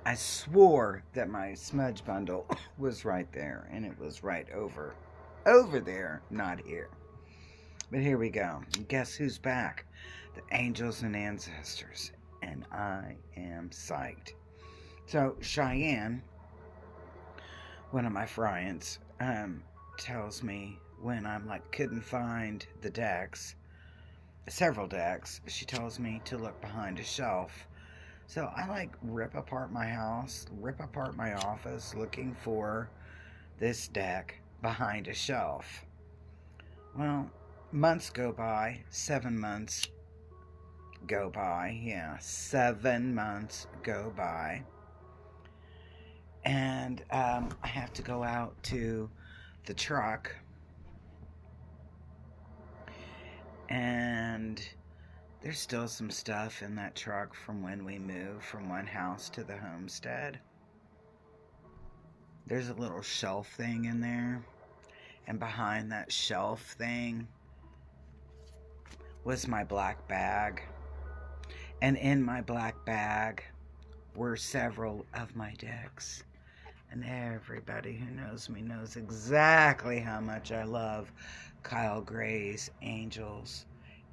I swore that my smudge bundle was right there, and it was right over there, not here. But here we go. Guess who's back? The angels and ancestors, and I am psyched. So Cheyenne, one of my friends, tells me when I'm like couldn't find the decks, several decks, she tells me to look behind a shelf. So I like rip apart my house, rip apart my office looking for this deck behind a shelf. Well, months go by, 7 months go by, yeah, 7 months go by, and I have to go out to the truck, and there's still some stuff in that truck from when we moved from one house to the homestead. There's a little shelf thing in there, and behind that shelf thing was my black bag. And in my black bag were several of my decks. And everybody who knows me knows exactly how much I love Kyle Gray's Angels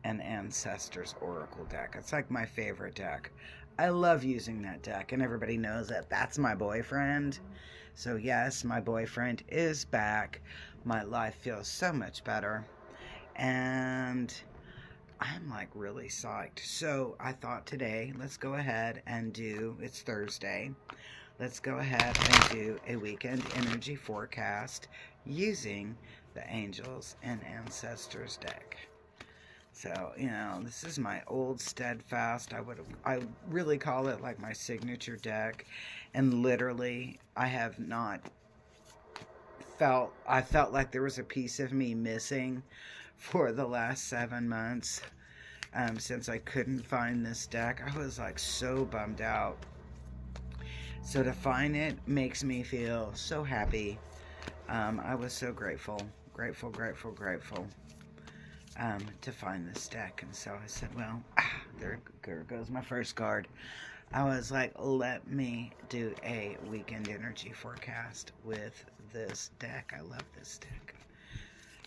and Ancestors Oracle deck. It's like my favorite deck. I love using that deck, and everybody knows that that's my boyfriend. So yes, my boyfriend is back. My life feels so much better. And I'm like really psyched. So I thought today, let's go ahead and do, it's Thursday, let's go ahead and do a weekend energy forecast using the Angels and Ancestors deck. So, this is my old Steadfast. I really call it like my signature deck. And literally, I felt like there was a piece of me missing for the last 7 months. Since I couldn't find this deck, I was like so bummed out. So to find it makes me feel so happy. I was so grateful to find this deck. And so I said, well, there goes my first card. I was like, let me do a weekend energy forecast with this deck. I love this deck.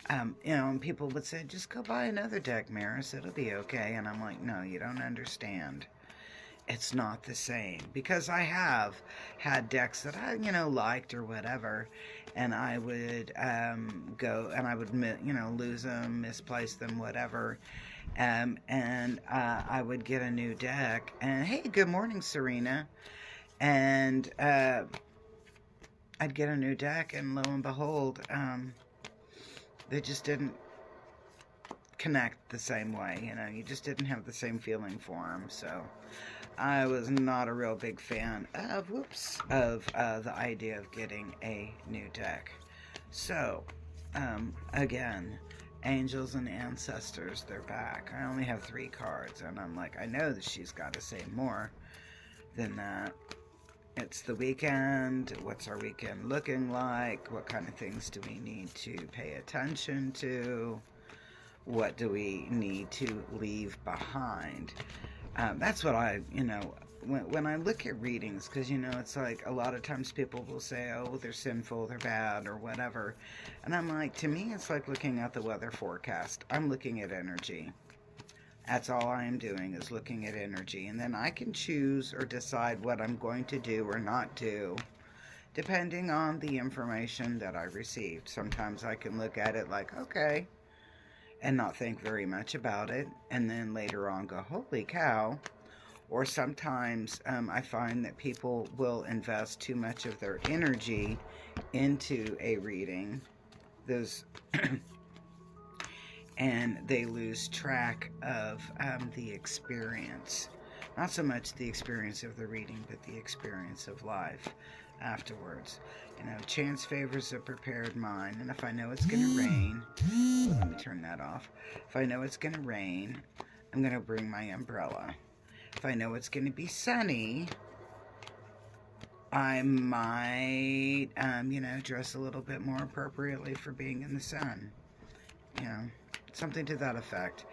And people would say, just go buy another deck, Maris. It'll be okay. And I'm like, no, you don't understand. It's not the same. Because I have had decks that I, liked or whatever. And I would go and I would, lose them, misplace them, whatever. And I would get a new deck. And hey, good morning, Serena. And I'd get a new deck, and lo and behold, they just didn't connect the same way. You just didn't have the same feeling for them. So I was not a real big fan of the idea of getting a new deck. So again, Angels and Ancestors, they're back. I only have 3 cards, and I'm like, I know that she's got to say more than that. It's the weekend. What's our weekend looking like? What kind of things do we need to pay attention to? What do we need to leave behind? That's what when I look at readings, because, it's like a lot of times people will say, oh, they're sinful, they're bad, or whatever. And I'm like, to me, it's like looking at the weather forecast. I'm looking at energy. That's all I am doing, is looking at energy. And then I can choose or decide what I'm going to do or not do, depending on the information that I received. Sometimes I can look at it like, okay, and not think very much about it, and then later on go, holy cow. Or sometimes I find that people will invest too much of their energy into a reading. And they lose track of the experience. Not so much the experience of the reading, but the experience of life afterwards. Chance favors a prepared mind. And if I know it's going to rain, let me turn that off. If I know it's going to rain, I'm going to bring my umbrella. If I know it's going to be sunny, I might, dress a little bit more appropriately for being in the sun. Something to that effect.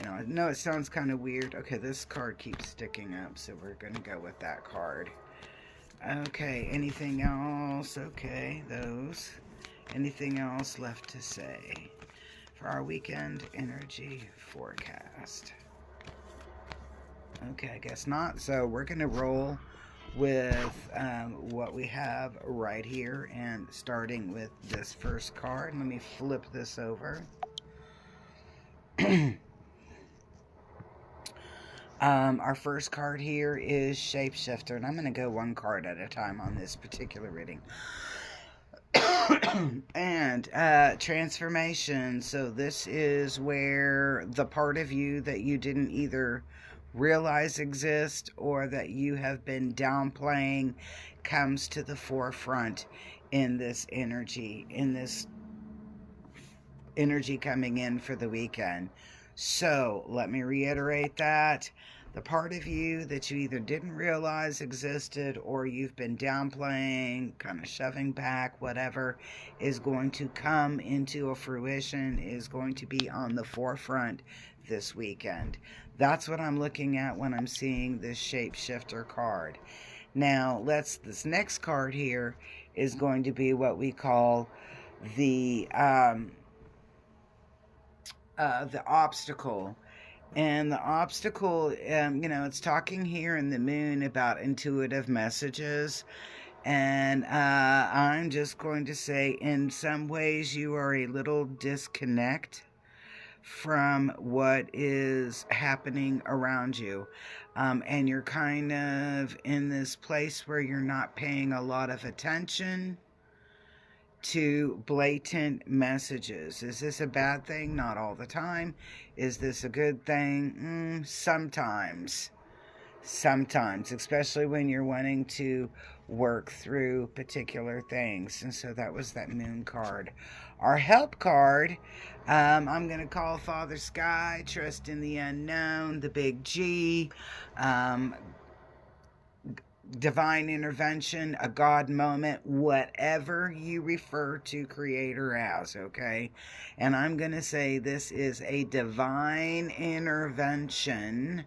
I know it sounds kind of weird. Okay, this card keeps sticking up, so we're going to go with that card. Okay, anything else? Okay, those. Anything else left to say for our weekend energy forecast? Okay, I guess not. So we're going to roll with what we have right here, and starting with this first card. Let me flip this over. Our first card here is Shapeshifter, and I'm going to go one card at a time on this particular reading. And transformation. So this is where the part of you that you didn't either realize exist or that you have been downplaying comes to the forefront in this energy coming in for the weekend. So let me reiterate that. The part of you that you either didn't realize existed or you've been downplaying, kind of shoving back, whatever, is going to come into a fruition, is going to be on the forefront this weekend. That's what I'm looking at when I'm seeing this Shapeshifter card. Now, this next card here is going to be what we call the obstacle. And the obstacle, it's talking here in the moon about intuitive messages. And I'm just going to say, in some ways, you are a little disconnect from what is happening around you. And you're kind of in this place where you're not paying a lot of attention to blatant messages. Is this a bad thing? Not all the time. Is this a good thing? Sometimes. Sometimes, especially when you're wanting to work through particular things. And so that was that moon card. Our help card, I'm going to call Father Sky, trust in the unknown, the big G, divine intervention, a God moment, whatever you refer to Creator as, okay? And I'm going to say this is a divine intervention,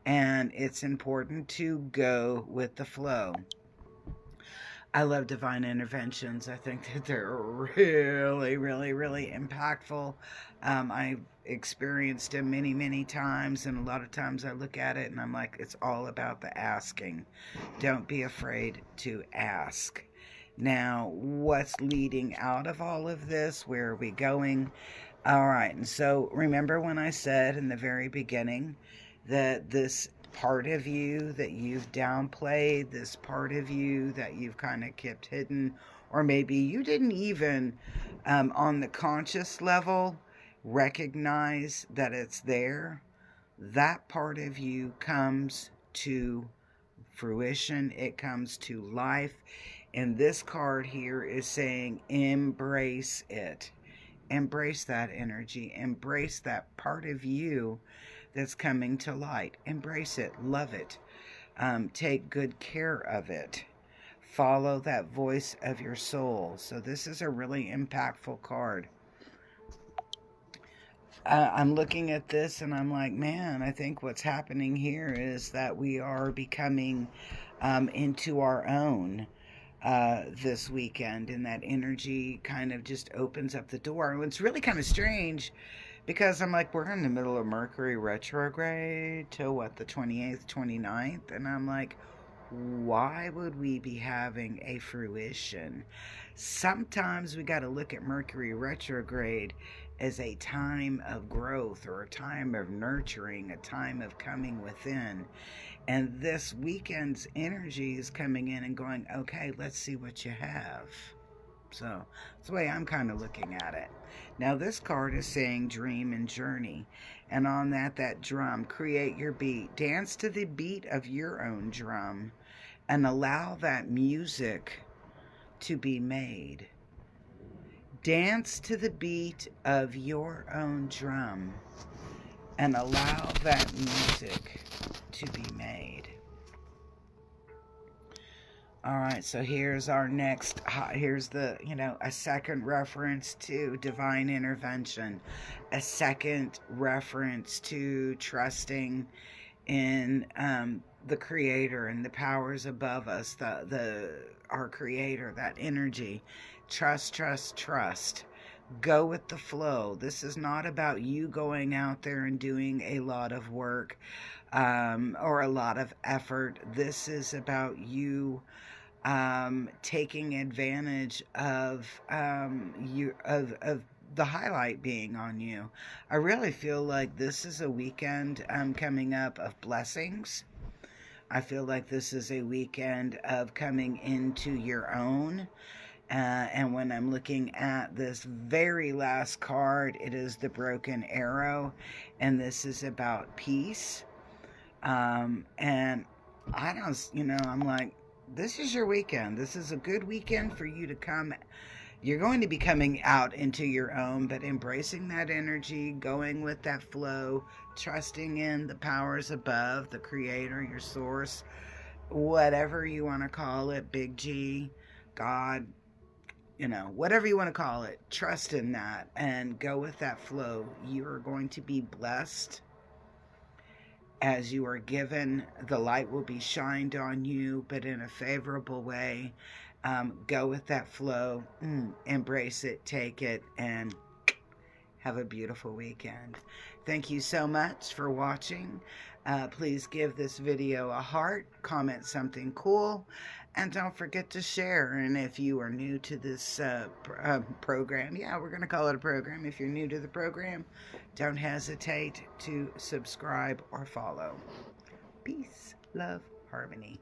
and it's important to go with the flow. I love divine interventions. I think that they're really, really, really impactful. I've experienced them many, many times, and a lot of times I look at it and I'm like, it's all about the asking. Don't be afraid to ask. Now, what's leading out of all of this? Where are we going? All right, and so remember when I said in the very beginning that this part of you that you've downplayed, this part of you that you've kind of kept hidden, or maybe you didn't even on the conscious level recognize that it's there, that part of you comes to fruition. It comes to life. And this card here is saying embrace it. Embrace that energy. Embrace that part of you that's coming to light. Embrace it. Love it. Take good care of it. Follow that voice of your soul. So this is a really impactful card. I'm looking at this and I'm like, man, I think what's happening here is that we are becoming into our own this weekend, and that energy kind of just opens up the door. And it's really kind of strange because I'm like, we're in the middle of Mercury Retrograde till what, the 28th, 29th? And I'm like, why would we be having a fruition? Sometimes we got to look at Mercury Retrograde as a time of growth or a time of nurturing, a time of coming within. And this weekend's energy is coming in and going, okay, let's see what you have. So that's the way I'm kind of looking at it. Now this card is saying dream and journey. And on that drum, create your beat. Dance to the beat of your own drum and allow that music to be made. Dance to the beat of your own drum and allow that music to be made. All right, so here's our next, here's the, a second reference to divine intervention, a second reference to trusting in the creator and the powers above us, our creator, that energy. Trust, trust, trust. Go with the flow. This is not about you going out there and doing a lot of work or a lot of effort. This is about you taking advantage of the highlight being on you. I really feel like this is a weekend coming up of blessings. I feel like this is a weekend of coming into your own. And when I'm looking at this very last card, it is the broken arrow, and this is about peace. And I don't, I'm like, this is your weekend. This is a good weekend for you to come. You're going to be coming out into your own, but embracing that energy, going with that flow, trusting in the powers above, the creator, your source, whatever you want to call it, big G, God, whatever you want to call it, trust in that and go with that flow. You are going to be blessed as you are given. The light will be shined on you, but in a favorable way. Go with that flow, embrace it, take it, and have a beautiful weekend. Thank you so much for watching. Please give this video a heart, comment something cool, and don't forget to share. And if you are new to this program, we're going to call it a program. If you're new to the program, don't hesitate to subscribe or follow. Peace, love, harmony.